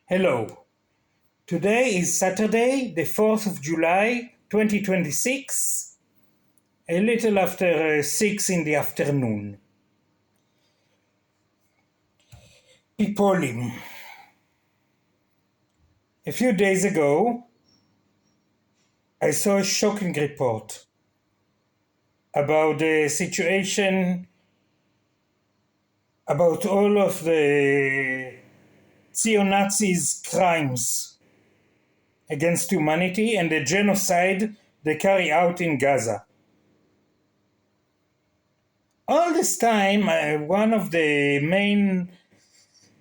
Hello. Today is Saturday, the 4th of July, 2026, a little after 6 in the afternoon. Pipolim. A few days ago, I saw a shocking report about the situation, about all of the neo-Nazis' crimes against humanity and the genocide they carry out in Gaza. All this time, one of the main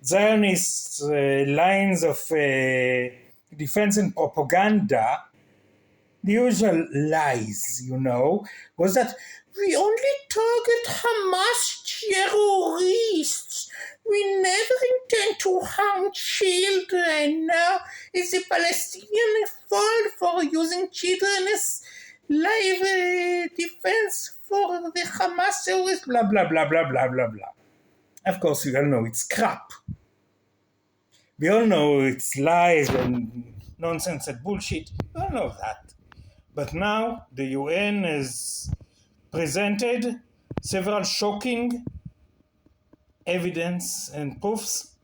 Zionist lines of defense and propaganda, the usual lies, was that we only target Hamas terrorists. We never intend to harm children. It's the Palestinian fault for using children as live defense for the Hamas terrorists, blah, blah, blah, blah, blah, blah, blah. Of course, we all know it's crap. We all know it's lies and nonsense and bullshit. We all know that. But now the UN has presented several shocking evidence and proofs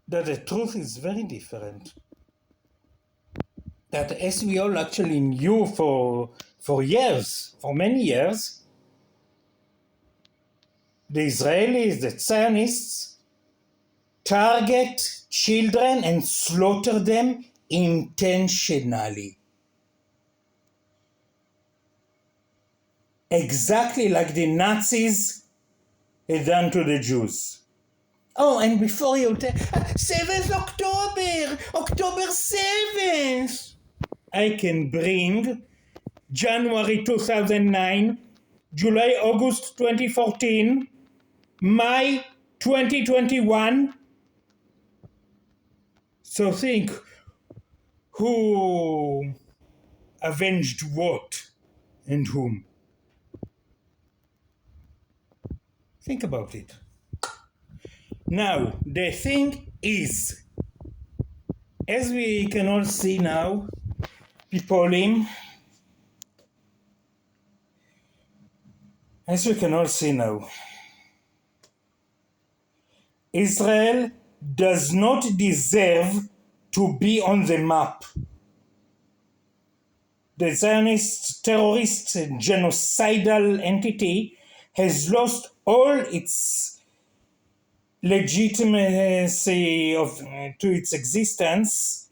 that the truth is very different. That as we all actually knew for many years, the Israelis, the Zionists, target children and slaughter them intentionally. Exactly like the Nazis had done to the Jews. Oh, and before you tell, 7th October 7th. I can bring January 2009, July, August 2014, May 2021. So think, who avenged what and whom? Think about it. Now, the thing is, as we can all see now, Pipolim, Israel does not deserve to be on the map. The Zionist terrorist genocidal entity has lost all its legitimacy to its existence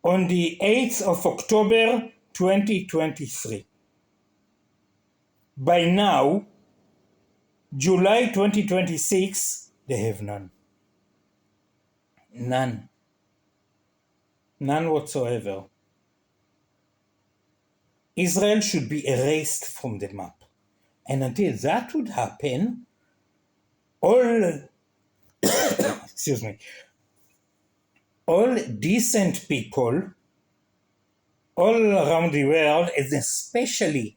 on the 8th of October 2023. By now, July 2026, they have none. None. None whatsoever. Israel should be erased from the map. And until that would happen, all decent people all around the world, and especially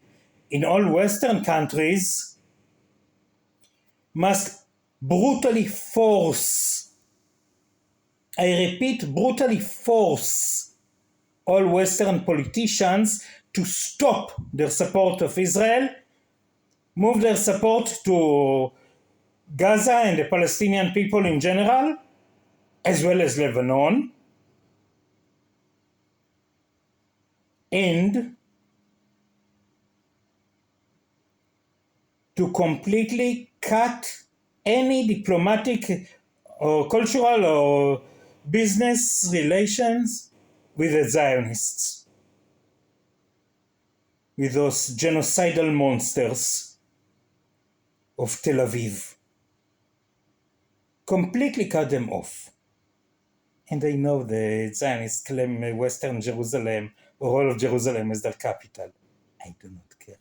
in all Western countries, must brutally force, I repeat, brutally force all Western politicians to stop their support of Israel, move their support to Gaza and the Palestinian people in general, as well as Lebanon, and to completely cut any diplomatic or cultural or business relations with the Zionists, with those genocidal monsters of Tel Aviv. Completely cut them off. And I know the Zionists claim Western Jerusalem or all of Jerusalem as their capital. I do not care.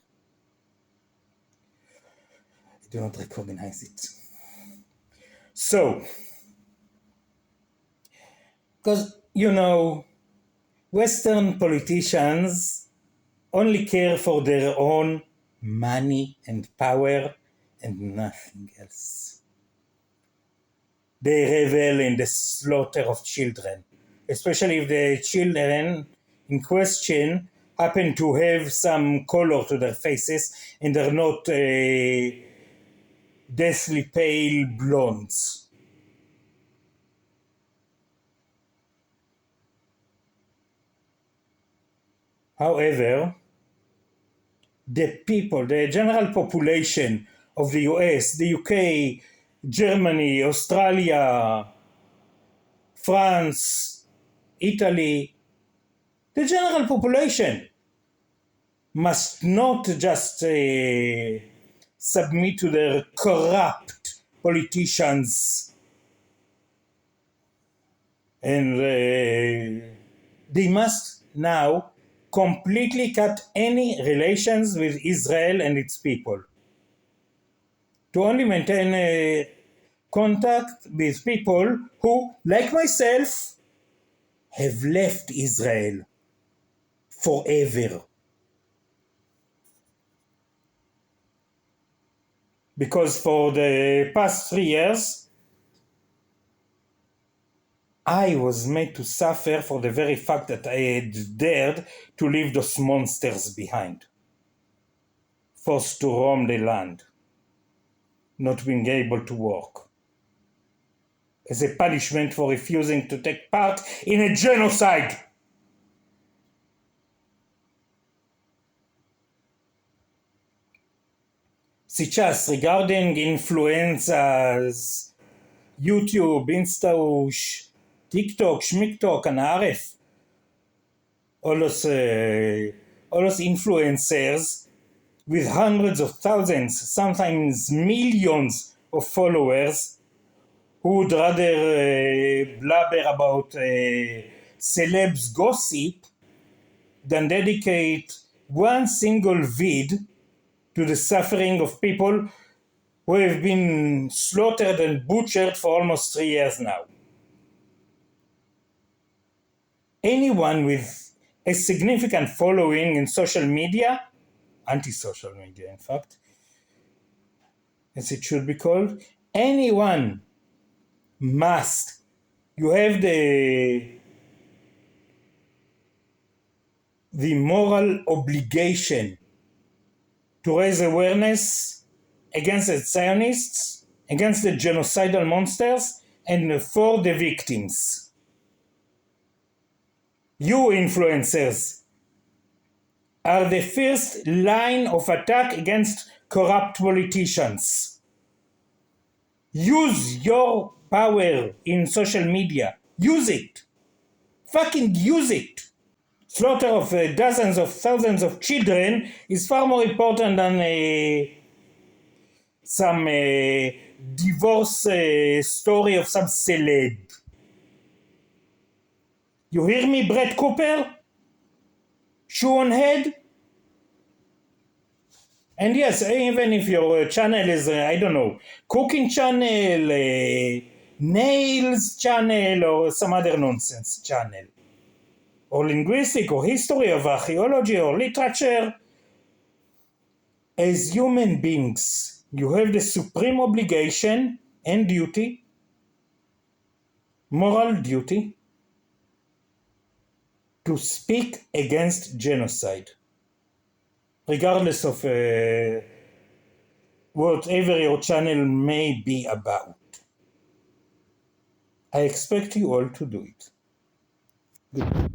I do not recognize it. So, because, Western politicians only care for their own money and power and nothing else. they revel in the slaughter of children, especially if the children in question happen to have some color to their faces and they're not deathly pale blondes. However, the people, the general population of the US, the UK, Germany, Australia, France, Italy, the general population must not just submit to their corrupt politicians and they must now completely cut any relations with Israel and its people. To only maintain contact with people who, like myself, have left Israel forever. Because for the past 3 years, I was made to suffer for the very fact that I had dared to leave those monsters behind, forced to roam the land, not being able to work, as a punishment for refusing to take part in a genocide. Сейчас, regarding influencers, YouTube, Instaush, TikTok, Schmicktok, and Aref, all those influencers with hundreds of thousands, sometimes millions of followers, who would rather blabber about celebs gossip than dedicate one single vid to the suffering of people who have been slaughtered and butchered for almost 3 years now. Anyone with a significant following in social media, anti-social media in fact, as it should be called, anyone must, you have the moral obligation to raise awareness against the Zionists, against the genocidal monsters, and for the victims. You influencers are the first line of attack against corrupt politicians. Use your power in social media. Use it. Fucking use it. Slaughter of dozens of thousands of children is far more important than some divorce story of some celeb. You hear me, Brett Cooper? Shoe on head? And yes, even if your channel is, I don't know, cooking channel, nails channel, or some other nonsense channel, or linguistic, or history, or archaeology, or literature, as human beings, you have the supreme obligation and duty, moral duty, to speak against genocide, regardless of whatever your channel may be about. I expect you all to do it. Good.